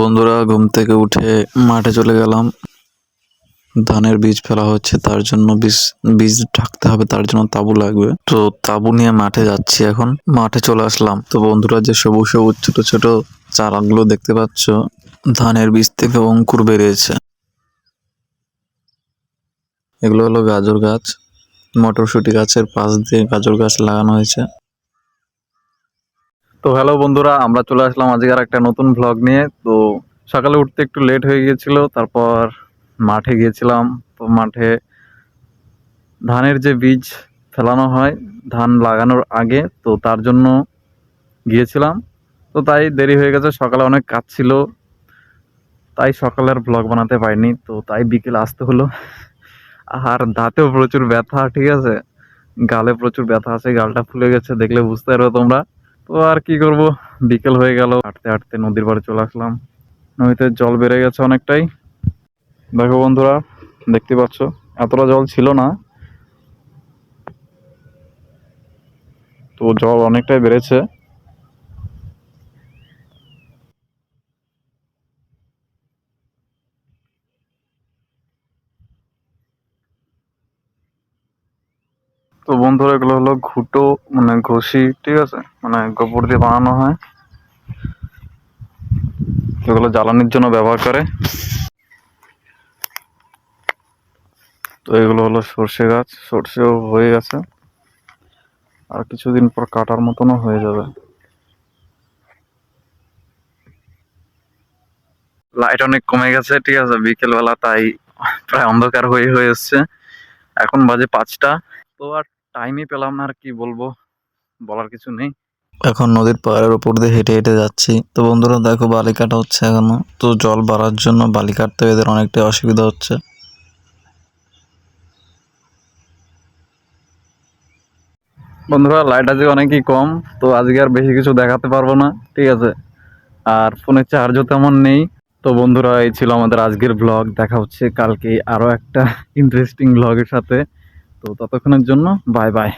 বন্ধুরা, ঘুম থেকে উঠে মাঠে চলে গেলাম। ধানের বীজ ফেলা হচ্ছে, তার জন্য বীজ বীজ ঢাকতে হবে, তার জন্য তাবু লাগবে। তো তাবু নিয়ে মাঠে যাচ্ছি। এখন মাঠে চলে আসলাম। তো বন্ধুরা, যে সবুজ সবুজ ছোট ছোট চারাগুলো দেখতে পাচ্ছ, ধানের বীজ থেকে অঙ্কুর বেরিয়েছে। এগুলো হলো গাজর গাছ। মটরশুঁটি গাছের পাশ দিয়ে গাজর গাছ লাগানো হয়েছে। তো হ্যালো বন্ধুরা, আমরা চলে আসলাম আজকের একটা নতুন ভ্লগ নিয়ে। তো সকালে উঠতে একটু লেট হয়ে গিয়েছিল, তারপর মাঠে গিয়েছিলাম। তো মাঠে ধানের যে বীজ ফেলানো হয় ধান লাগানোর আগে, তো তার জন্য গিয়েছিলাম। তো তাই দেরি হয়ে গেছে, সকালে অনেক কাজ ছিল, তাই সকালের ভ্লগ বানাতে পারিনি। তো তাই বিকেলে আসতে হলো। আর দাঁতেও প্রচুর ব্যথা, ঠিক আছে, গালে প্রচুর ব্যথা আছে, গালটা ফুলে গেছে, দেখলে বুঝতে পারবে তোমরা। তো আর কি করব, বিকেল হয়ে গেল, হাঁটতে হাঁটতে নদীর পাড়ে চলে আসলাম। নদীতে জল বেড়ে গেছে অনেকটাই। দেখো বন্ধুরা, দেখতে পাচ্ছ এতটা জল ছিল না, তো জল অনেকটাই বেড়েছে। তো বন্ধুরা, এগুলো হলো ঘুঁটো, মানে ঘষি, ঠিক আছে, মানে গোবর দিয়ে বানানো হয়। এগুলো জ্বালানির জন্য ব্যবহার করে। তো এগুলো হলো সর্ষে গাছ, সর্ষেও হয়ে গেছে, আর কিছুদিন পর কাটার মতনও হয়ে যাবে। লাইট অনেক কমে গেছে, ঠিক আছে, বিকেল বেলা, তাই প্রায় অন্ধকার হয়ে হয়ে এসছে। এখন বাজে 5টা। তো আর টাইমই পেলাম না, আর কি বলবো, বলার কিছু নেই। এখন নদীর পাড়ের উপর দিয়ে হেঁটে হেঁটে যাচ্ছি। তো বন্ধুরা দেখো, বালি কাটা হচ্ছে এখনো। তো জল বাড়ার জন্য বালি কাটতে এদের অনেকটাই অসুবিধা হচ্ছে। বন্ধুরা, লাইট আজকে অনেকই কম, তো আজকে আর বেশি কিছু দেখাতে পারবো না, ঠিক আছে, আর ফোনের চার্জও তেমন নেই। তো বন্ধুরা, এই ছিল আমাদের আজকের ব্লগ। দেখা হচ্ছে কালকে আরো একটা ইন্টারেস্টিং ব্লগের সাথে। তো ততক্ষণের জন্য বাই বাই।